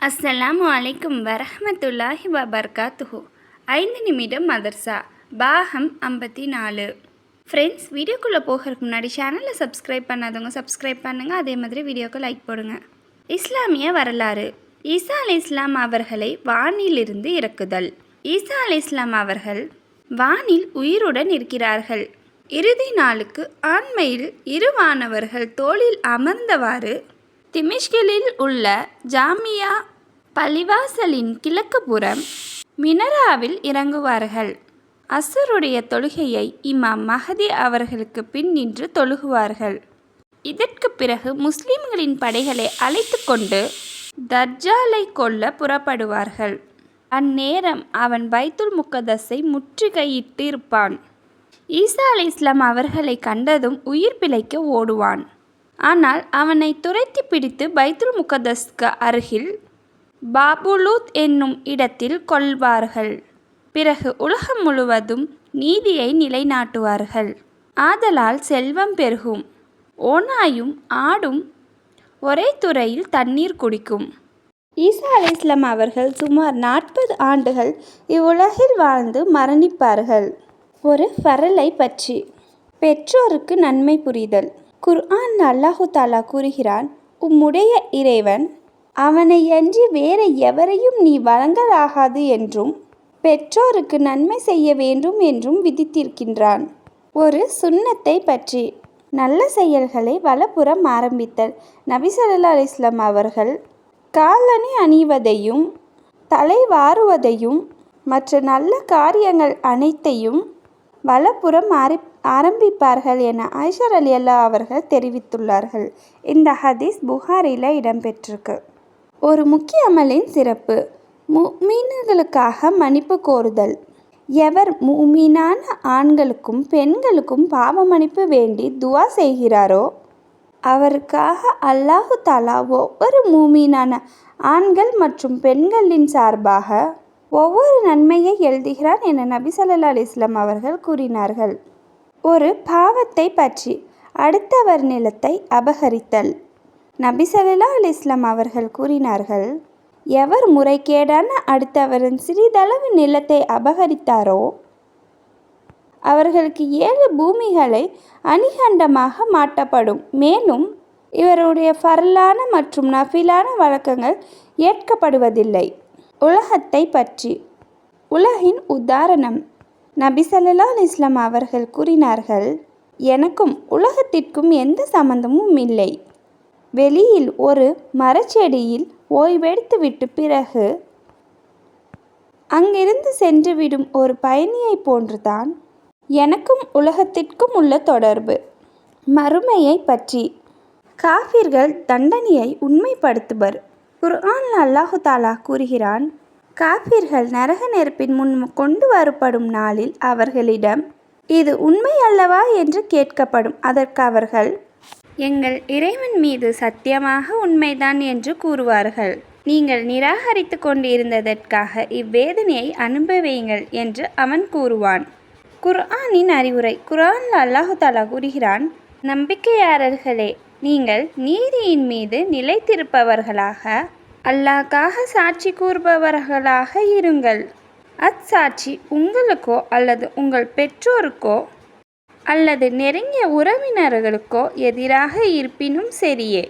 அஸ்ஸலாமு அலைக்கும் வரஹ்மத்துல்லாஹி வபர்காத்துஹு. 5 நிமிடம் மதர்சா பாகம் 54. ஃப்ரெண்ட்ஸ், வீடியோக்குள்ளே போகிறதுக்கு முன்னாடி சேனலை சப்ஸ்கிரைப் பண்ணாதவங்க சப்ஸ்கிரைப் பண்ணுங்கள். அதே மாதிரி வீடியோக்கு லைக் போடுங்க. இஸ்லாமிய வரலாறு. ஈசா அலைஹிஸ்ஸலாம் அவர்களை வானிலிருந்து இறக்குதல். ஈசா அலைஹிஸ்ஸலாம் அவர்கள் வானில் உயிருடன் இருக்கிறார்கள். இறுதி நாளுக்கு ஆண்மையில் இரு வானவர்கள் தோளில் அமர்ந்தவாறு திமிஷ்கிலில் உள்ள ஜாமியா பள்ளிவாசலின் கிழக்கு புறம் மினராவில் இறங்குவார்கள். அசருடைய தொழுகையை இமாம் மஹதி அவர்களுக்கு பின் நின்று தொழுகுவார்கள். இதற்கு பிறகு முஸ்லிம்களின் படைகளை அழைத்து கொண்டு தஜ்ஜாலை கொல்ல புறப்படுவார்கள். அந்நேரம் அவன் பைத்துல் முக்கதஸை முற்றுகையிட்டு இருப்பான். ஈசா அலைஹிஸ்ஸலாம் அவர்களை கண்டதும் உயிர் பிழைக்க ஓடுவான். ஆனால் அவனை துரத்தி பிடித்து பைத்துல் முக்கதஸ்க்கு அருகில் பாபுலூத் என்னும் இடத்தில் கொல்வார்கள். பிறகு உலகம் முழுவதும் நீதியை நிலைநாட்டுவார்கள். ஆதலால் செல்வம் பெருகும். ஓநாயும் ஆடும் ஒரே துறையில் தண்ணீர் குடிக்கும். ஈசா அலைஹிஸ்ஸலாம் அவர்கள் சுமார் 40 ஆண்டுகள் இவ்வுலகில் வாழ்ந்து மரணிப்பார்கள். ஒரு ஃபரலை பற்றி. பெற்றோருக்கு நன்மை புரிதல். குர்ஆன் அல்லாஹு தாலா கூறுகிறான், உம்முடைய இறைவன் அவனை அன்றி வேறு எவரையும் நீ வழங்கலாகாது என்றும் பெற்றோருக்கு நன்மை செய்ய வேண்டும் என்றும் விதித்திருக்கின்றான். ஒரு சுன்னத்தை பற்றி. நல்ல செயல்களை வலப்புறம் ஆரம்பித்தல். நபி ஸல்லல்லாஹு அலைஹி வஸல்லம் அவர்கள் காலணி அணிவதையும் தலை வாருவதையும் மற்ற நல்ல காரியங்கள் அனைத்தையும் வலப்புறம் ஆரம்பிப்பார்கள் என ஆயிஷா ரலியல்லாஹு அவர்கள் தெரிவித்துள்ளார்கள். இந்த ஹதீஸ் புகாரியில் இடம்பெற்றிருக்கு. ஒரு முக்கிய அமலின் சிறப்பு. முஃமின்களுக்காக மன்னிப்பு கோருதல். எவர் முஃமினான ஆண்களுக்கும் பெண்களுக்கும் பாவ மன்னிப்பு வேண்டி துவா செய்கிறாரோ அவருக்காக அல்லாஹு தாலா ஒவ்வொரு முஃமினான ஆண்கள் மற்றும் பெண்களின் சார்பாக ஒவ்வொரு நன்மையை எழுதுகிறான் என நபி ஸல்லல்லாஹு அலைஹி வஸல்லம் அவர்கள் கூறினார்கள். ஒரு பாவத்தை பற்றி. அடுத்தவர் நிலத்தை அபகரித்தல். நபி ஸல்லல்லாஹு அலைஹி வஸல்லம் அவர்கள் கூறினார்கள், எவர் முறைகேடான அடுத்தவரின் சிறிதளவு நிலத்தை அபகரித்தாரோ அவர்களுக்கு 7 பூமிகளை அணிகண்டமாக மாட்டப்படும். மேலும் இவருடைய ஃபர்லான மற்றும் நஃபிலான வழக்கங்கள் ஏற்கப்படுவதில்லை. உலகத்தை பற்றி. உலகின் உதாரணம். நபி ஸல்லல்லாஹு அலைஹி வஸல்லம் அவர்கள் கூறினார்கள், எனக்கும் உலகத்திற்கும் எந்த சம்பந்தமும் இல்லை. வெளியில் ஒரு மரச்செடியில் ஓய்வெடுத்துவிட்டு பிறகு அங்கிருந்து சென்றுவிடும் ஒரு பயணியை போன்றுதான் எனக்கும் உலகத்திற்கும் உள்ள தொடர்பு. மறுமையை பற்றி. காஃபிர்கள் தண்டனையை உண்மைப்படுத்துவர். குர்ஆன் அல்லாஹு தாலா கூறுகிறான், காஃபிர்கள் நரக நெருப்பின் முன் கொண்டு வரப்படும் நாளில் அவர்களிடம் இது உண்மை அல்லவா என்று கேட்கப்படும். அதற்கு அவர்கள், எங்கள் இறைவன் மீது சத்தியமாக உண்மைதான் என்று கூறுவார்கள். நீங்கள் நிராகரித்து கொண்டிருந்ததற்காக இவ்வேதனையை அனுபவியுங்கள் என்று அவன் கூறுவான். குர்ஆனின் அறிவுரை. குர்ஆன் அல்லாஹு தாலா கூறுகிறான், நம்பிக்கையாளர்களே, நீங்கள் நீதியின் மீது நிலைத்திருப்பவர்களாக அல்லாஹ்வுக்காக சாட்சி கூறுபவர்களாக இருங்கள். அச்சாட்சி உங்களுக்கோ அல்லது உங்கள் பெற்றோருக்கோ அல்லது நெருங்கிய உறவினர்களுக்கோ எதிராக இருப்பினும் சரியே.